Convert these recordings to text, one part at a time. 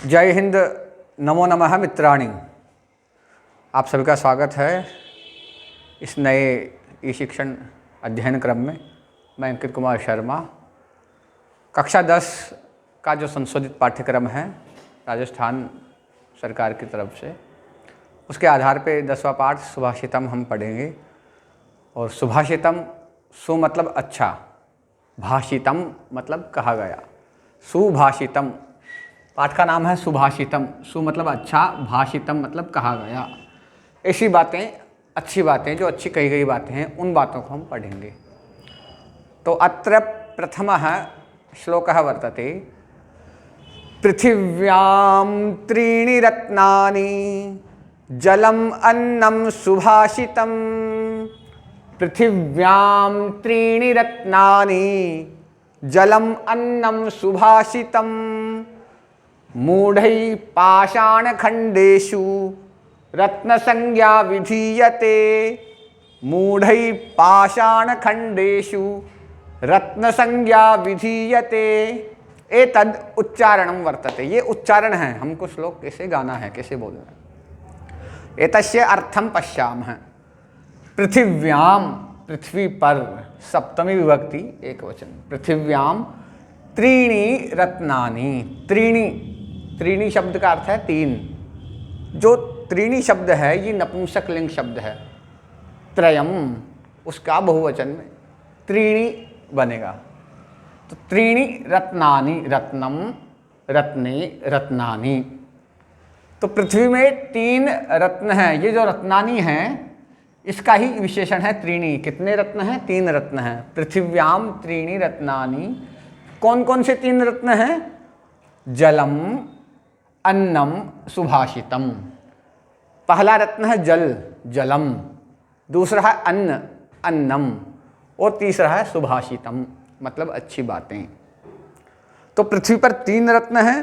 जय हिंद, नमो नमः मित्राणि। आप सभी का स्वागत है इस नए ई शिक्षण अध्ययन क्रम में। मैं अंकित कुमार शर्मा। कक्षा 10 का जो संशोधित पाठ्यक्रम है राजस्थान सरकार की तरफ से, उसके आधार पे 10वां पाठ सुभाषितम हम पढ़ेंगे। और सुभाषितम, सु मतलब अच्छा, भाषितम मतलब कहा गया। सुभाषितम, पाठ का नाम है सुभाषितम। सु मतलब अच्छा, भाषितम मतलब कहा गया। ऐसी बातें, अच्छी बातें, जो अच्छी कही गई बातें हैं, उन बातों को हम पढ़ेंगे। तो अत्र प्रथमः श्लोकः वर्तते। पृथिव्यां त्रीणि रत्नानि जलम अन्नं सुभाषितम। पृथिव्यां त्रीणि रत्नानि जलम अन्नं सुभाषितम। मूढ़ै पाषाणखण्डेषु रत्नसंज्ञा विधीयते। मूढ़ै पाषाणखण्डेषु रत्नसंज्ञा विधीयते। एतद् उच्चारणं वर्तते। ये उच्चारण है, हमको श्लोक कैसे गाना है, कैसे बोलना है। एतस्य अर्थं पश्यामः। पृथिव्यां, पृथ्वी पर, सप्तमी विभक्ति एक वचन। पृथिव्यां त्रीणि रत्नानि। त्रीणि, त्रीणि शब्द का अर्थ है तीन। जो त्रीणि शब्द है ये नपुंसक लिंग शब्द है। त्रयम, उसका बहुवचन में त्रीणि बनेगा। तो त्रीणि रत्नानि, रत्नम, रत्ने, रत्नानि। तो पृथ्वी में तीन रत्न हैं। ये जो रत्नानि हैं इसका ही विशेषण है त्रीणि। कितने रत्न हैं? तीन रत्न हैं। पृथिव्याम त्रीणि रत्नानि। कौन कौन से तीन रत्न हैं? जलम, अन्नम, सुभाषितम। पहला रत्न है जल, जलम। दूसरा है अन्न, अन्नम। और तीसरा है सुभाषितम, मतलब अच्छी बातें। तो पृथ्वी पर तीन रत्न हैं,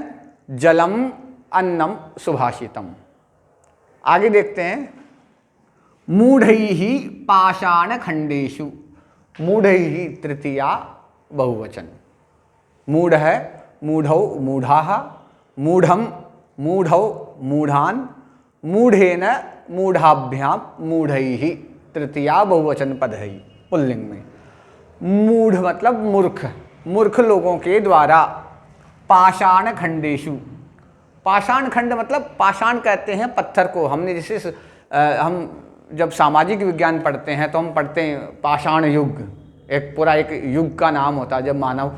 जलम, अन्नम, सुभाषितम। आगे देखते हैं। मूढ़ैः पाषाणखण्डेषु। मूढ़ैः तृतीया बहुवचन। मूढ़ है, मूढ़ौ, मूढ़ाः, मूढ़म, मूढ़ौ, मूढ़ान, मूढ़ेन, मूढ़ाभ्यां, मूढ़ैः तृतीया बहुवचन पद है पुल्लिंग में। मूढ़ मतलब मूर्ख, मूर्ख लोगों के द्वारा। पाषाण खंडेषु। पाषाण खंड मतलब पाषाण कहते हैं पत्थर को। हमने जैसे हम जब सामाजिक विज्ञान पढ़ते हैं तो हम पढ़ते हैं पाषाण युग। एक पूरा एक युग का नाम होता है जब मानव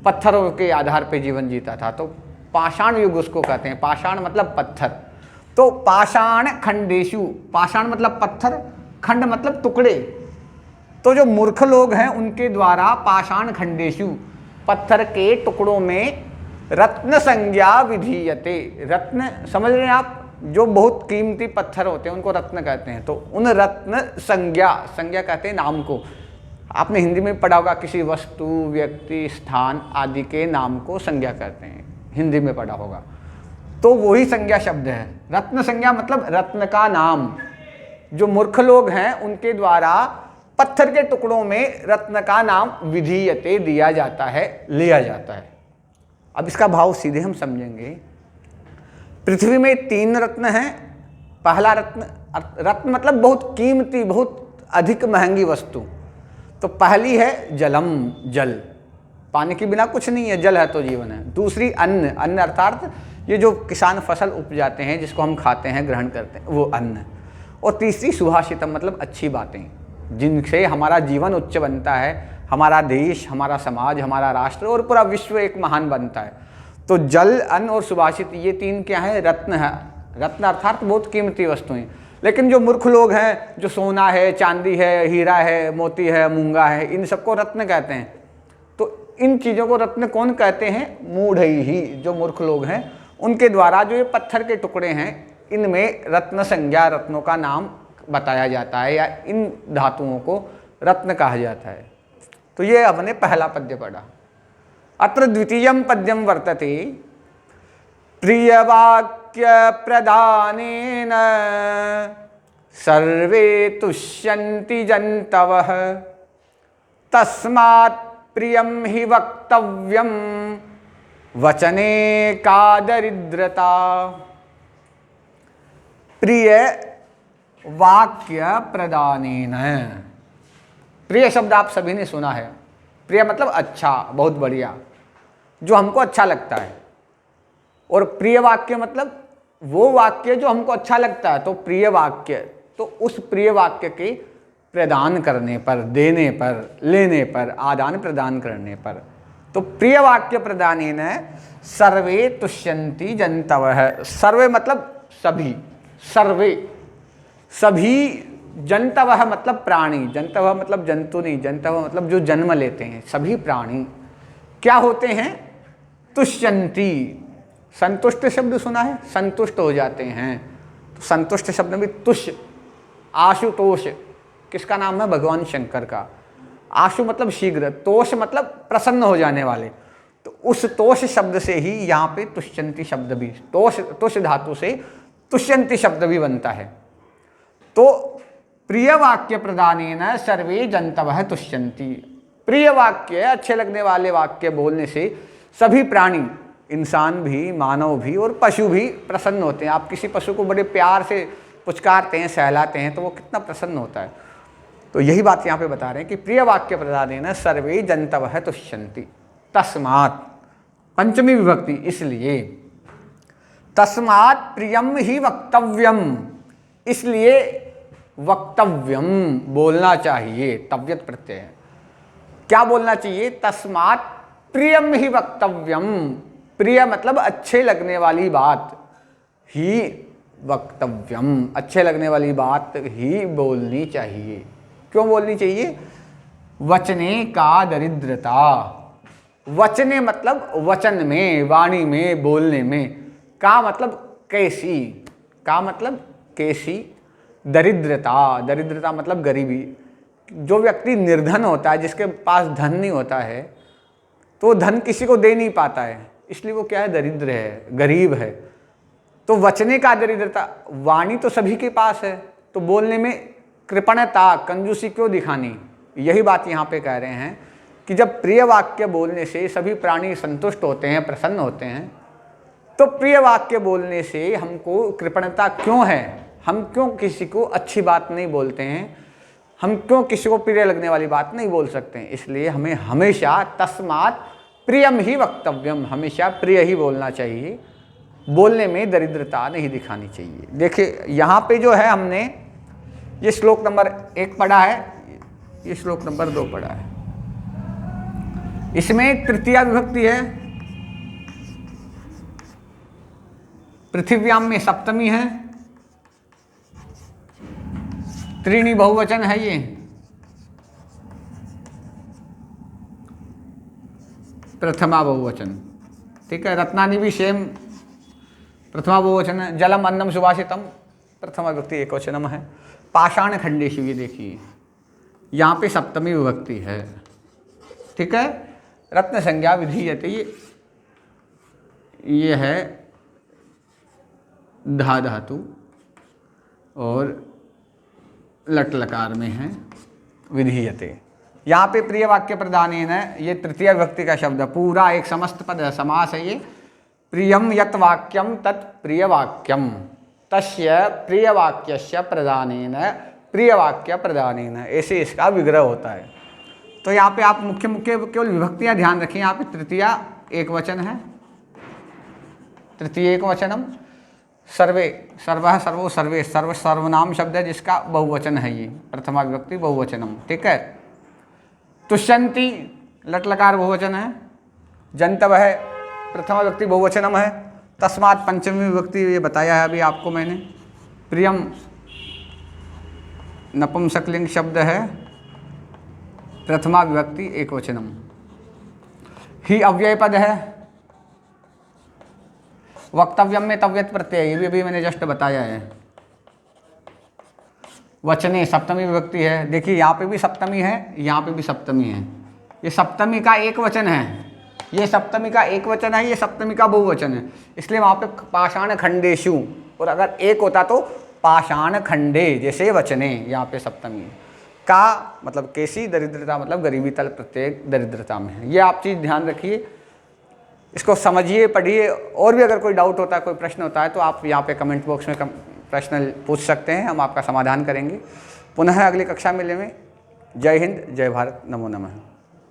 पत्थरों के आधार पर जीवन जीता था, तो पाषाण युग उसको कहते हैं। पाषाण मतलब पत्थर। तो पाषाण खंडेषु, पाषाण मतलब पत्थर, खंड मतलब टुकड़े। तो जो मूर्ख लोग हैं उनके द्वारा पाषाण खंडेषु, पत्थर के टुकड़ों में रत्न संज्ञा विधीयते। रत्न समझ रहे हैं आप? जो बहुत कीमती पत्थर होते हैं उनको रत्न कहते हैं। तो उन रत्न संज्ञा, संज्ञा कहते हैं नाम को। आपने हिंदी में पढ़ा होगा, किसी वस्तु, व्यक्ति, स्थान आदि के नाम को संज्ञा कहते हैं, हिंदी में पढ़ा होगा। तो वही संज्ञा शब्द है। रत्न संज्ञा मतलब रत्न का नाम। जो मूर्ख लोग हैं उनके द्वारा पत्थर के टुकड़ों में रत्न का नाम विधीयते दिया जाता है, लिया जाता है। अब इसका भाव सीधे हम समझेंगे। पृथ्वी में तीन रत्न हैं। पहला रत्न, रत्न मतलब बहुत कीमती, बहुत अधिक महंगी वस्तु। तो पहली है जलम, जल। पानी के बिना कुछ नहीं है, जल है तो जीवन है। दूसरी अन्न, अन्न अर्थात ये जो किसान फसल उपजाते हैं जिसको हम खाते हैं, ग्रहण करते हैं, वो अन्न। और तीसरी सुभाषितम मतलब अच्छी बातें, जिनसे हमारा जीवन उच्च बनता है, हमारा देश, हमारा समाज, हमारा राष्ट्र और पूरा विश्व एक महान बनता है। तो जल, अन्न और सुभाषित, ये तीन क्या है? रत्न है। रत्न अर्थात बहुत कीमती वस्तुएं। लेकिन जो मूर्ख लोग हैं, जो सोना है, चांदी है, हीरा है, मोती है, मूंगा है, इन सबको रत्न कहते हैं। तो इन चीज़ों को रत्न कौन कहते हैं? मूढ़ैः, जो मूर्ख लोग हैं उनके द्वारा जो ये पत्थर के टुकड़े हैं इनमें रत्न संज्ञा, रत्नों का नाम बताया जाता है, या इन धातुओं को रत्न कहा जाता है। तो ये हमने पहला पद्य पढ़ा। अत्र द्वितीयं पद्यं वर्तते। प्रियवाक्य प्रदानेन सर्वे तुष्यन्ति जन्तवः। तस्मात् प्रियं हि वक्तव्यं वचने का दरिद्रता। प्रिय वाक्य प्रदानेन। प्रिय शब्द आप सभी ने सुना है। प्रिय मतलब अच्छा, बहुत बढ़िया, जो हमको अच्छा लगता है। और प्रिय वाक्य मतलब वो वाक्य जो हमको अच्छा लगता है। तो प्रिय वाक्य, तो उस प्रिय वाक्य के प्रदान करने पर, देने पर, लेने पर, आदान प्रदान करने पर। तो प्रिय वाक्य प्रदानेन सर्वे तुष्यन्ति जन्तवः। सर्वे मतलब सभी, सर्वे सभी, जन्तवः मतलब प्राणी, जन्तवः मतलब जंतु नहीं, जन्तवः मतलब जो जन्म लेते हैं। सभी प्राणी क्या होते हैं? तुष्यन्ति। संतुष्ट शब्द सुना है, संतुष्ट हो जाते हैं। तो संतुष्ट शब्द में तुष्य, आशुतोष किसका नाम है? भगवान शंकर का। आशु मतलब शीघ्र, तोष मतलब प्रसन्न हो जाने वाले। तो उस तोष शब्द से ही यहाँ पे तुष्यन्ति शब्द भी, तुष धातु से तुष्यन्ति शब्द भी बनता है। तो प्रिय वाक्य प्रदानेन सर्वे जन्तवः तुष्यन्ति। प्रिय वाक्य, अच्छे लगने वाले वाक्य बोलने से सभी प्राणी, इंसान भी, मानव भी और पशु भी प्रसन्न होते हैं। आप किसी पशु को बड़े प्यार से पुचकारते हैं, सहलाते हैं, तो वो कितना प्रसन्न होता है। तो यही बात यहाँ पे बता रहे हैं कि प्रिय वाक्य प्रदानेन सर्वे जन्तवः तुष्यन्ति। तस्मात्, पंचमी विभक्ति, इसलिए। तस्मात् प्रियम ही वक्तव्यम, इसलिए वक्तव्यम बोलना चाहिए। तव्यत प्रत्यय है। क्या बोलना चाहिए? तस्मात् प्रियम ही वक्तव्यम। प्रिय मतलब अच्छे लगने वाली बात, ही वक्तव्यम, अच्छे लगने वाली बात ही बोलनी चाहिए। क्यों बोलनी चाहिए? वचने का दरिद्रता। वचने मतलब वचन में, वाणी में, बोलने में। का मतलब कैसी, का मतलब कैसी। दरिद्रता, दरिद्रता मतलब गरीबी। जो व्यक्ति निर्धन होता है, जिसके पास धन नहीं होता है, तो धन किसी को दे नहीं पाता है, इसलिए वो क्या है? दरिद्र है, गरीब है। तो वचने का दरिद्रता, वाणी तो सभी के पास है, तो बोलने में कृपणता, कंजूसी क्यों दिखानी। यही बात यहाँ पे कह रहे हैं कि जब प्रिय वाक्य बोलने से सभी प्राणी संतुष्ट होते हैं, प्रसन्न होते हैं, तो प्रिय वाक्य बोलने से हमको कृपणता क्यों है? हम क्यों किसी को अच्छी बात नहीं बोलते हैं? हम क्यों किसी को प्रिय लगने वाली बात नहीं बोल सकते हैं? इसलिए हमें हमेशा तस्मात् प्रियम ही वक्तव्यम, हमेशा प्रिय ही बोलना चाहिए। बोलने में दरिद्रता नहीं दिखानी चाहिए। देखिए यहाँ पे जो है, हमने ये श्लोक नंबर 1 पढ़ा है, ये श्लोक नंबर 2 पढ़ा है। इसमें तृतीया विभक्ति है, पृथिव्याम में सप्तमी है, त्रीणि बहुवचन है, ये प्रथमा बहुवचन। ठीक है, रत्नानि भी सेम प्रथमा बहुवचन है। जलम अन्नम सुभाषितम प्रथमा विभक्ति एकवचनम है। पाषाण खंडेषु, ये देखिए यहाँ पे सप्तमी विभक्ति है। ठीक है, रत्न संज्ञा विधीयते, ये है धा धातु और लट लकार में है विधीयते। यहाँ पे प्रिय वाक्य प्रदानेन, ये तृतीय विभक्ति का शब्द, पूरा एक समस्त पद है, समास है ये। प्रियम यत वाक्यम तत् प्रिय वाक्यम, तस्य प्रिय वाक्यस्य प्रदानेन प्रिय वाक्य प्रदानेन, ऐसे इसका विग्रह होता है। तो यहाँ पे आप मुख्य मुख्य केवल विभक्तियाँ ध्यान रखें। यहाँ पे तृतीया एक वचन है, तृतीय एक वचनम, सर्वे, सर्वः, सर्वो, सर्वे, सर्व सर्वनाम शब्द है जिसका बहुवचन है, ये प्रथमा विभक्ति बहुवचनम। ठीक है, तुष्यन्ति लट लकार बहुवचन है, जन्तवः प्रथमा विभक्ति बहुवचनम है, तस्मात् पंचमी विभक्ति, ये बताया है अभी आपको मैंने। प्रियम नपुंसकलिंग शब्द है, प्रथमा विभक्ति एकवचनम। ही अव्यय पद है, वक्तव्यम में तव्यत प्रत्यय, ये भी अभी मैंने जस्ट बताया है। वचने सप्तमी विभक्ति है, देखिए यहाँ पे भी सप्तमी है, यहाँ पे भी सप्तमी है। ये सप्तमी का एक वचन है, ये सप्तमी का एक वचन है, ये सप्तमी का बहुवचन है, इसलिए वहाँ पे पाषाण खंडेषु, और अगर एक होता तो पाषाण खंडे, जैसे वचने। यहाँ पे सप्तमी का मतलब कैसी, दरिद्रता मतलब गरीबी, तल प्रत्येक दरिद्रता में है। ये आप चीज़ ध्यान रखिए। इसको समझिए, पढ़िए। और भी अगर कोई डाउट होता है, कोई प्रश्न होता है, तो आप यहाँ पे कमेंट बॉक्स में प्रश्न पूछ सकते हैं, हम आपका समाधान करेंगे। पुनः अगली कक्षा मिलेंगे। जय हिंद, जय भारत, नमो नमः।